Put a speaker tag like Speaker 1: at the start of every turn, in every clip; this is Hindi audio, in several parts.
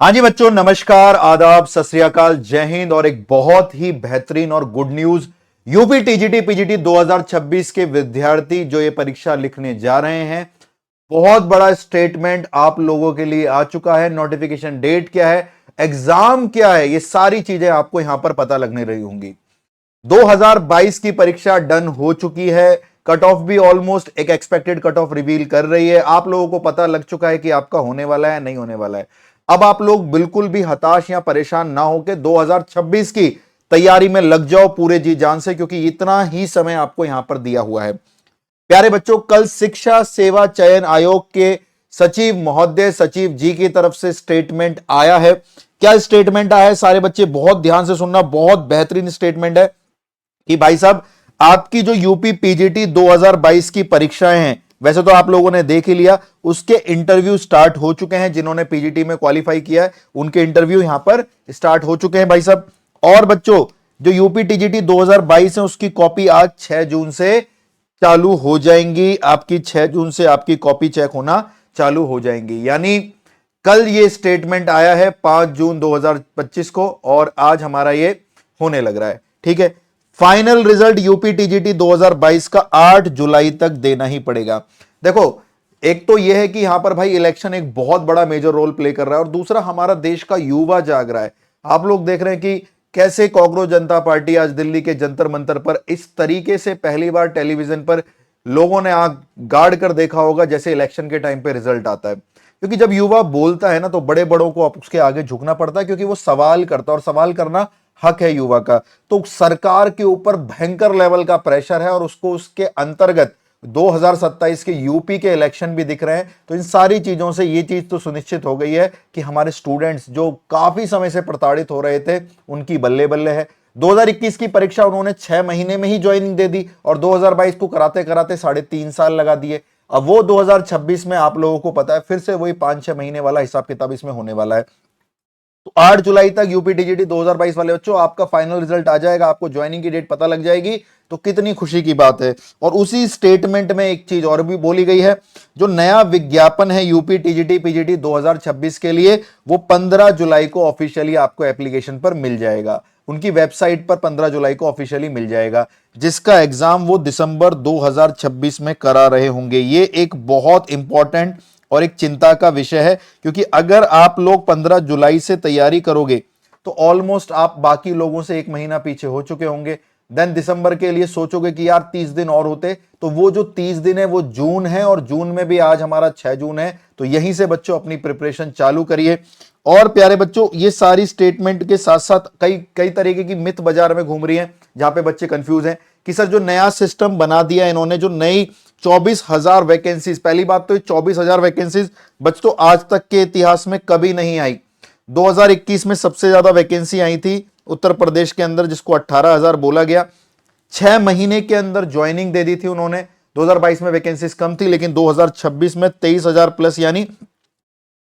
Speaker 1: हाँ जी बच्चों, नमस्कार, आदाब, सत श्री अकाल, जय हिंद। और एक बहुत ही बेहतरीन और good news, UP TGT PGT 2026 के विद्यार्थी जो ये परीक्षा लिखने जा रहे हैं, बहुत बड़ा स्टेटमेंट आप लोगों के लिए आ चुका है। नोटिफिकेशन डेट क्या है, एग्जाम क्या है, ये सारी चीजें आपको यहां पर पता लगने रही होंगी। 2022 की परीक्षा डन हो चुकी है। कट ऑफ भी ऑलमोस्ट एक एक्सपेक्टेड कट ऑफ रिवील कर रही है। आप लोगों को पता लग चुका है कि आपका होने वाला है नहीं होने वाला है। अब आप लोग बिल्कुल भी हताश या परेशान ना होकर 2026 की तैयारी में लग जाओ पूरे जी जान से, क्योंकि इतना ही समय आपको यहां पर दिया हुआ है। प्यारे बच्चों, कल शिक्षा सेवा चयन आयोग के सचिव महोदय सचिव जी की तरफ से स्टेटमेंट आया है। क्या स्टेटमेंट आया है सारे बच्चे बहुत ध्यान से सुनना, बहुत बेहतरीन स्टेटमेंट है कि भाई साहब, आपकी जो यूपी पीजीटी 2022 की परीक्षाएं हैं, वैसे तो आप लोगों ने देख ही लिया, उसके इंटरव्यू स्टार्ट हो चुके हैं। जिन्होंने पीजीटी में क्वालिफाई किया है उनके इंटरव्यू यहां पर स्टार्ट हो चुके हैं भाई साहब। और बच्चों, जो यूपी टीजीटी 2022 है उसकी कॉपी आज 6 जून से चालू हो जाएंगी। आपकी 6 जून से आपकी कॉपी चेक होना चालू हो जाएंगी। यानी कल ये स्टेटमेंट आया है 5 जून 2025 को, और आज हमारा ये होने लग रहा है। ठीक है, फाइनल रिजल्ट यूपी टीजीटी 2022 का 8 जुलाई तक देना ही पड़ेगा। देखो, एक तो यह है कि यहां पर भाई इलेक्शन एक बहुत बड़ा मेजर रोल प्ले कर रहा है, और दूसरा हमारा देश का युवा जाग रहा है। आप लोग देख रहे हैं कि कैसे कॉकरोच जनता पार्टी आज दिल्ली के जंतर मंतर पर इस तरीके से पहली बार टेलीविजन पर लोगों ने आंख गाड़ कर देखा होगा जैसे इलेक्शन के टाइम पे रिजल्ट आता है। क्योंकि जब युवा बोलता है ना, तो बड़े बड़ों को उसके आगे झुकना पड़ता है, क्योंकि वो सवाल करता है और सवाल करना हक है युवा का। तो सरकार के ऊपर भयंकर लेवल का प्रेशर है, और उसको उसके अंतर्गत 2027 के यूपी के इलेक्शन भी दिख रहे हैं। तो इन सारी चीजों से ये चीज तो सुनिश्चित हो गई है कि हमारे स्टूडेंट्स जो काफी समय से प्रताड़ित हो रहे थे, उनकी बल्ले बल्ले है। 2021 की परीक्षा उन्होंने 6 महीने में ही ज्वाइनिंग दे दी, और 2022 को कराते कराते 3.5 साल लगा दिए। अब वो 2026 में आप लोगों को पता है फिर से वही 5-6 महीने वाला हिसाब किताब इसमें होने वाला है। तो 8 जुलाई तक यूपी टीजीटी 2022 वाले बच्चों आपका फाइनल रिजल्ट आ जाएगा, आपको ज्वाइनिंग की डेट पता लग जाएगी। तो कितनी खुशी की बात है। और उसी स्टेटमेंट में एक चीज और भी बोली गई है, जो नया विज्ञापन है यूपी टीजीटी पीजीटी 2026 के लिए, वो 15 जुलाई को ऑफिशियली आपको एप्लीकेशन पर मिल जाएगा। उनकी वेबसाइट पर 15 जुलाई को ऑफिशियली मिल जाएगा, जिसका एग्जाम वो दिसंबर 2026 में करा रहे होंगे। ये एक बहुत इंपॉर्टेंट और एक चिंता का विषय है, क्योंकि अगर आप लोग 15 जुलाई से तैयारी करोगे तो ऑलमोस्ट आप बाकी लोगों से 1 महीना पीछे हो चुके होंगे। देन दिसंबर के लिए सोचोगे कि यार 30 दिन और होते, तो वो जो 30 दिन है वो जून है, और जून में भी आज हमारा 6 जून है। तो यहीं से बच्चों अपनी प्रिपरेशन चालू करिए। और प्यारे बच्चों, ये सारी स्टेटमेंट के साथ साथ कई कई तरीके की मिथ बाजार में घूम रही है, जहां पे बच्चे कंफ्यूज हैं कि सर जो नया सिस्टम बना दिया इन्होंने, जो नई 24,000 वैकेंसीज, पहली बात तो 24,000 वैकेंसीज बच्चों आज तक के इतिहास में कभी नहीं आई। 2021 में सबसे ज्यादा वैकेंसी आई थी उत्तर प्रदेश के अंदर, जिसको 18,000 बोला गया। 6 महीने के अंदर ज्वाइनिंग दे दी थी उन्होंने। 2022 में वैकेंसीज कम थी, लेकिन 2026 में 23,000 प्लस, यानी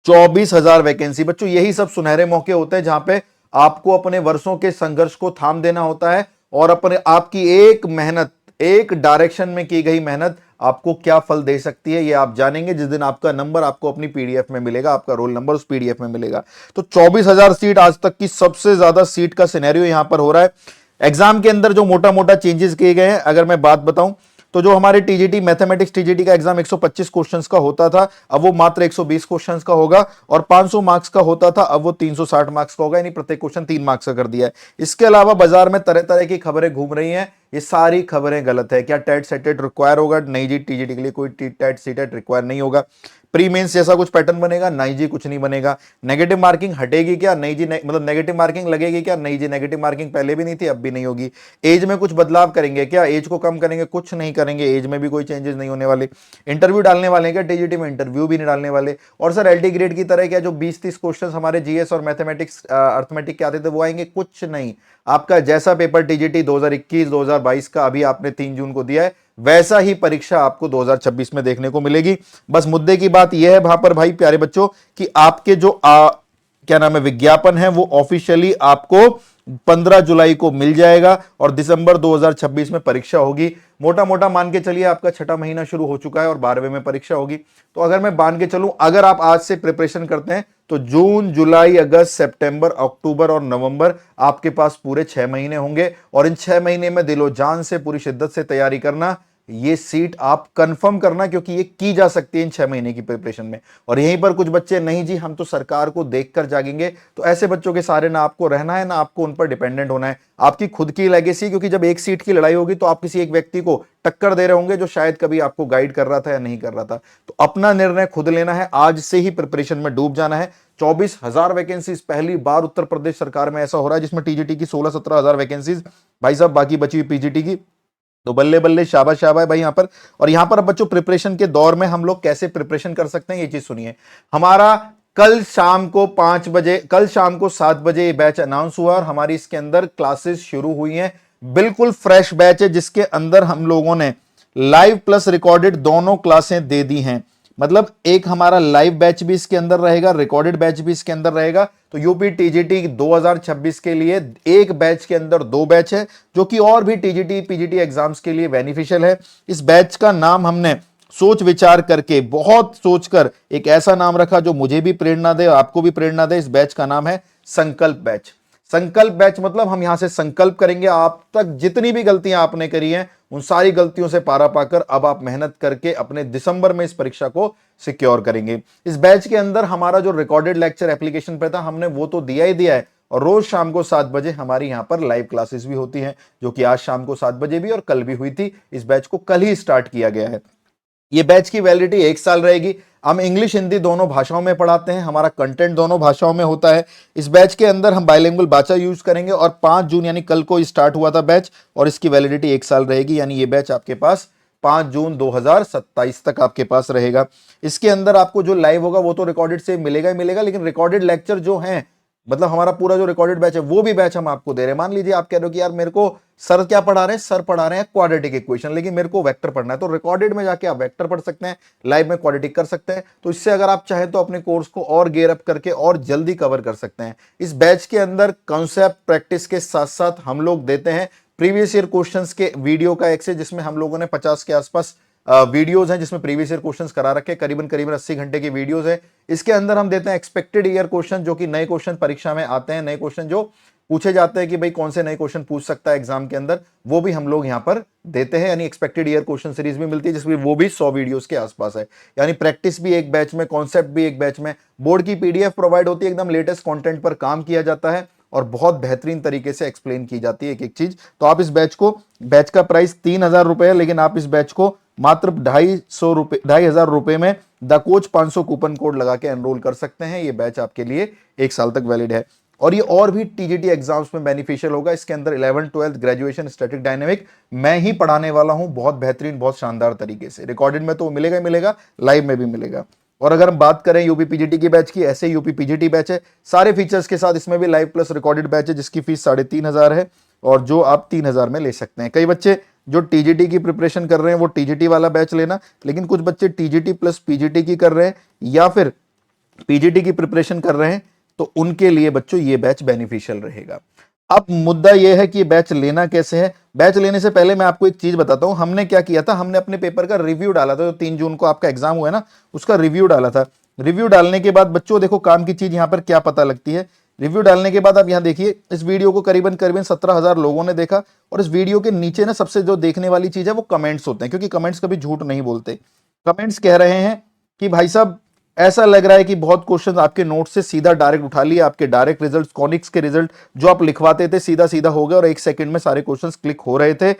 Speaker 1: 24,000 वैकेंसी। बच्चों, यही सब सुनहरे मौके होते हैं जहां पे आपको अपने वर्षों के संघर्ष को थाम देना होता है, और अपने आपकी एक मेहनत, एक डायरेक्शन में की गई मेहनत आपको क्या फल दे सकती है, ये आप जानेंगे जिस दिन आपका नंबर आपको अपनी पीडीएफ में मिलेगा, आपका रोल नंबर उस पीडीएफ में मिलेगा। तो 24,000 सीट आज तक की सबसे ज्यादा सीट का सिनेरियो यहां पर हो रहा है। एग्जाम के अंदर जो मोटा मोटा चेंजेस किए गए हैं, अगर मैं बात बताऊं तो जो हमारे टीजीटी मैथमेटिक्स टीजीटी का एग्जाम 125 क्वेश्चंस का होता था, अब वो मात्र 120 क्वेश्चंस का होगा। और 500 मार्क्स का होता था, अब वो 360 मार्क्स का होगा, यानी प्रत्येक क्वेश्चन 3 मार्क्स का कर दिया है। इसके अलावा बाजार में तरह तरह की खबरें घूम रही हैं, ये सारी खबरें गलत है। क्या टेट सेटेट रिक्वायर होगा? नहीं जी, टीजीटी के लिए कोई टेट सीटेट रिक्वायर नहीं होगा। प्री मेंस जैसा कुछ पैटर्न बनेगा? नहीं जी, कुछ नहीं बनेगा। नेगेटिव मार्किंग हटेगी क्या? नहीं जी, मतलब नेगेटिव मार्किंग लगेगी क्या? नहीं जी, नेगेटिव मार्किंग पहले भी नहीं थी, अब भी नहीं होगी। एज में कुछ बदलाव करेंगे क्या? एज को कम करेंगे? कुछ नहीं करेंगे, एज में भी कोई चेंजेस नहीं होने वाले। इंटरव्यू डालने वाले क्या टीजीटी में? इंटरव्यू भी नहीं डालने वाले। और सर एलटी ग्रेड की तरह क्या जो 20-30 क्वेश्चन हमारे जीएस और मैथमेटिक्स अर्थमेटिक के आते थे वो आएंगे? कुछ नहीं। आपका जैसा पेपर टीजीटी 2021-2022 का अभी आपने 3 जून को दिया है, वैसा ही परीक्षा आपको 2026 में देखने को मिलेगी। बस मुद्दे की बात यह है वहां पर भाई प्यारे बच्चों, कि आपके जो क्या नाम है विज्ञापन है, वो ऑफिशियली आपको 15 जुलाई को मिल जाएगा और दिसंबर 2026 में परीक्षा होगी। मोटा मोटा मान के चलिए आपका छठा महीना शुरू हो चुका है और 12वें में परीक्षा होगी। तो अगर मैं मान के चलूं, अगर आप आज से प्रिपरेशन करते हैं तो जून, जुलाई, अगस्त, सितंबर, अक्टूबर और नवंबर आपके पास पूरे 6 महीने होंगे और इन 6 महीने में दिलो जान से पूरी शिद्दत से तैयारी करना, ये सीट आप कंफर्म करना, क्योंकि ये की जा सकती है इन 6 महीने की प्रिपरेशन में। और यहीं पर कुछ बच्चे, नहीं जी हम तो सरकार को देखकर जागेंगे, तो ऐसे बच्चों के सहारे ना आपको रहना है ना आपको उन पर डिपेंडेंट होना है। आपकी खुद की लेगेसी, क्योंकि जब एक सीट की लड़ाई होगी तो आप किसी एक व्यक्ति को टक्कर दे रहे होंगे जो शायद कभी आपको गाइड कर रहा था या नहीं कर रहा था। तो अपना निर्णय खुद लेना है, आज से ही प्रिपरेशन में डूब जाना है। 24,000 वैकेंसीज पहली बार उत्तर प्रदेश सरकार में ऐसा हो रहा है, जिसमें टीजीटी की 16-17 हजार वैकेंसीज भाई साहब, बाकी बची हुई पीजीटी की। तो बल्ले बल्ले, शाबाश शाबाश भाई यहाँ पर। और यहाँ पर अब बच्चों प्रिपरेशन के दौर में हम लोग कैसे प्रिपरेशन कर सकते हैं, ये चीज सुनिए। हमारा कल शाम को 5 बजे, कल शाम को 7 बजे ये बैच अनाउंस हुआ और हमारी इसके अंदर क्लासेस शुरू हुई हैं। बिल्कुल फ्रेश बैच है, जिसके अंदर हम लोगों ने लाइव प्लस रिकॉर्डेड दोनों क्लासें दे दी हैं। मतलब एक हमारा लाइव बैच भी इसके अंदर रहेगा, रिकॉर्डेड बैच भी इसके अंदर रहेगा। तो यूपी टीजीटी 2026 के लिए एक बैच के अंदर 2 बैच है, जो कि और भी टीजीटी पीजीटी एग्जाम्स के लिए बेनिफिशियल है। इस बैच का नाम हमने सोच विचार करके, बहुत सोचकर एक ऐसा नाम रखा जो मुझे भी प्रेरणा दे, आपको भी प्रेरणा दे। इस बैच का नाम है संकल्प बैच। संकल्प बैच मतलब हम यहां से संकल्प करेंगे, आप तक जितनी भी गलतियां आपने करी हैं उन सारी गलतियों से पारा पाकर अब आप मेहनत करके अपने दिसंबर में इस परीक्षा को सिक्योर करेंगे। इस बैच के अंदर हमारा जो रिकॉर्डेड लेक्चर एप्लीकेशन पे था, हमने वो तो दिया ही दिया है, और रोज शाम को 7 बजे हमारी यहां पर लाइव क्लासेस भी होती हैं, जो कि आज शाम को 7 बजे भी और कल भी हुई थी। इस बैच को कल ही स्टार्ट किया गया है। ये बैच की वैलिडिटी 1 साल रहेगी। हम इंग्लिश हिंदी दोनों भाषाओं में पढ़ाते हैं, हमारा कंटेंट दोनों भाषाओं में होता है। इस बैच के अंदर हम बाइलिंगुअल भाषा यूज करेंगे और 5 जून यानी कल को स्टार्ट हुआ था बैच, और इसकी वैलिडिटी 1 साल रहेगी। यानी ये बैच आपके पास 5 जून 2027 तक आपके पास रहेगा। इसके अंदर आपको जो लाइव होगा वो तो रिकॉर्डेड से मिलेगा ही मिलेगा, लेकिन रिकॉर्डेड लेक्चर जो हैं, मतलब हमारा पूरा जो रिकॉर्डेड बैच है वो भी बैच हम आपको दे रहे हैं। मान लीजिए आप कह रहे हो कि यार मेरे को सर क्या पढ़ा रहे हैं, सर पढ़ा रहे हैं क्वाड्रेटिक इक्वेशन, लेकिन मेरे को वेक्टर पढ़ना है, तो रिकॉर्डेड में जाके आप वेक्टर पढ़ सकते हैं, लाइव में क्वाड्रेटिक कर सकते हैं। तो इससे अगर आप चाहें तो अपने कोर्स को और गेयर अप करके और जल्दी कवर कर सकते हैं। इस बैच के अंदर कॉन्सेप्ट प्रैक्टिस के साथ साथ हम लोग देते हैं प्रीवियस ईयर क्वेश्चंस के वीडियो का एक्सेस, जिसमें हम लोगों ने 50 के आसपास वीडियोस हैं जिसमें प्रीवियस ईयर क्वेश्चंस करा रखे, करीबन 80 घंटे की वीडियोस है। इसके अंदर हम देते हैं एक्सपेक्टेड ईयर क्वेश्चन, जो कि नए क्वेश्चन परीक्षा में आते हैं, नए क्वेश्चन जो पूछे जाते हैं कि भाई कौन से नए क्वेश्चन पूछ सकता है एग्जाम के अंदर, वो भी हम लोग यहां पर देते हैं। यानी एक्सपेक्टेड ईयर क्वेश्चन सीरीज भी मिलती है, जिसमें वो भी 100 वीडियोस के आसपास है। यानी प्रैक्टिस भी एक बैच में, कॉन्सेप्ट भी एक बैच में, बोर्ड की पीडीएफ प्रोवाइड होती है, एकदम लेटेस्ट कंटेंट पर काम किया जाता है और बहुत बेहतरीन तरीके से एक्सप्लेन की जाती है एक एक चीज। तो आप इस बैच को, बैच का प्राइस 3,000 रुपए है, लेकिन आप इस बैच को मात्र 2,500 रुपए में द कोच 500 कूपन कोड लगा के एनरोल कर सकते हैं। ये बैच आपके लिए 1 साल तक वैलिड है और ये और भी टीजीटी एग्जाम्स में बेनिफिशियल होगा। इसके अंदर 11th 12th graduation static dynamic मैं ही पढ़ाने वाला हूं, बहुत बेहतरीन, बहुत शानदार तरीके से। रिकॉर्डेड में तो मिलेगा ही मिलेगा, लाइव में भी मिलेगा। और अगर हम बात करें यूपी पीजीटी की बैच की, ऐसे यूपी पीजीटी बैच है सारे फीचर्स के साथ, इसमें भी लाइव प्लस रिकॉर्डेड बैच है, जिसकी फीस 3,500 है और जो आप 3,000 में ले सकते हैं। कई बच्चे जो टीजीटी की प्रिपरेशन कर रहे हैं वो टीजीटी वाला बैच लेना, लेकिन कुछ बच्चे टीजीटी प्लस पीजीटी की कर रहे हैं या फिर पीजीटी की प्रिपरेशन कर रहे हैं, तो उनके लिए बच्चों ये बैच बेनिफिशियल रहेगा। अब मुद्दा यह है कि ये बैच लेना कैसे है। बैच लेने से पहले मैं आपको एक चीज बताता हूं, हमने क्या किया था, हमने अपने पेपर का रिव्यू डाला था, जो 3 जून को आपका एग्जाम हुआ है ना, उसका रिव्यू डाला था। रिव्यू डालने के बाद बच्चों देखो काम की चीज यहां पर क्या पता लगती है। रिव्यू डालने के बाद आप यहां देखिए, इस वीडियो को करीबन 17,000 लोगों ने देखा और इस वीडियो के नीचे ना सबसे जो देखने वाली चीज है वो कमेंट्स होते हैं, क्योंकि कमेंट्स कभी झूठ नहीं बोलते। कमेंट्स कह रहे हैं कि भाई साहब ऐसा लग रहा है कि बहुत क्वेश्चन आपके नोट से सीधा डायरेक्ट उठा लिए, आपके डायरेक्ट रिजल्ट, कॉनिक्स के रिजल्ट जो आप लिखवाते थे सीधा सीधा हो गए और 1 सेकंड में सारे क्वेश्चंस क्लिक हो रहे थे।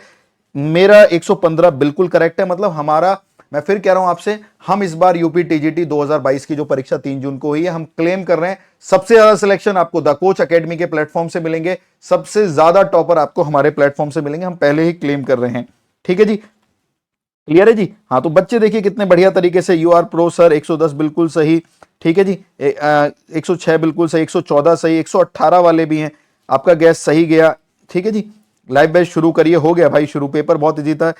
Speaker 1: मेरा 115 बिल्कुल करेक्ट है। मतलब हमारा, मैं फिर कह रहा हूं आपसे, हम इस बार यूपी टीजीटी 2022 की जो परीक्षा 3 जून को हुई है, हम क्लेम कर रहे हैं सबसे ज्यादा सिलेक्शन आपको द कोच एकेडमी के प्लेटफॉर्म से मिलेंगे, सबसे ज्यादा टॉपर आपको हमारे प्लेटफॉर्म से मिलेंगे, हम पहले ही क्लेम कर रहे हैं। ठीक है जी, क्लियर है जी। हाँ, तो बच्चे देखिए कितने बढ़िया तरीके से, यू आर प्रो सर 110 बिल्कुल सही, ठीक है जी, 106 बिल्कुल सही, 114 सही, 118 वाले भी हैं, आपका गैस सही गया। ठीक है जी, लाइव बैच शुरू करिए, हो गया भाई शुरू, पेपर बहुत इजी था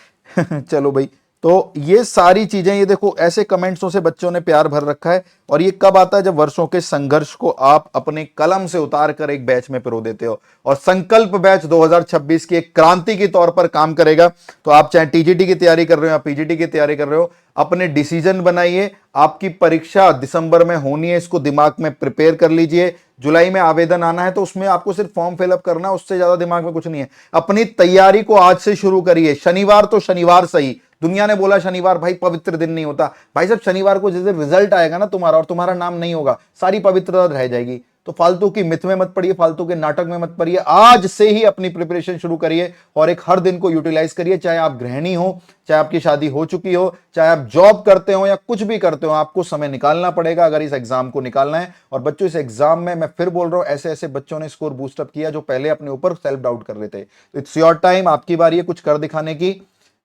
Speaker 1: चलो भाई। तो ये सारी चीजें, ये देखो ऐसे कमेंट्सों से बच्चों ने प्यार भर रखा है। और ये कब आता है? जब वर्षों के संघर्ष को आप अपने कलम से उतार कर एक बैच में पिरो देते हो। और संकल्प बैच 2026 की एक क्रांति के तौर पर काम करेगा। तो आप चाहे टीजीटी की तैयारी कर रहे हो या पीजीटी की तैयारी कर रहे हो, अपने डिसीजन बनाइए। आपकी परीक्षा दिसंबर में होनी है, इसको दिमाग में प्रिपेयर कर लीजिए। जुलाई में आवेदन आना है तो उसमें आपको सिर्फ फॉर्म फिलअप करना है, उससे ज्यादा दिमाग में कुछ नहीं है। अपनी तैयारी को आज से शुरू करिए। शनिवार तो शनिवार सही, दुनिया ने बोला शनिवार भाई पवित्र दिन नहीं होता। भाई साहब शनिवार को जैसे रिजल्ट आएगा ना तुम्हारा, और तुम्हारा नाम नहीं होगा, सारी पवित्रता रह जाएगी। तो फालतू की मिथ में मत पड़िए, फालतू के नाटक में मत पड़िए। आज से ही अपनी प्रिपरेशन शुरू करिए और एक हर दिन को यूटिलाइज करिए। चाहे आप गृहिणी हो, चाहे आपकी शादी हो चुकी हो, चाहे आप जॉब करते हो या कुछ भी करते हो, आपको समय निकालना पड़ेगा अगर इस एग्जाम को निकालना है। और बच्चों, इस एग्जाम में मैं फिर बोल रहा हूं, ऐसे ऐसे बच्चों ने स्कोर बूस्टअप किया जो पहले अपने ऊपर सेल्फ डाउट कर रहे थे। इट्स योर टाइम, आपकी बारी है कुछ कर दिखाने की।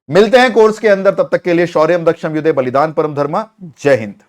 Speaker 1: मिलते हैं कोर्स के अंदर, तब तक के लिए शौर्यम दक्षम युधे बलिदान परम धर्मा। जय हिंद।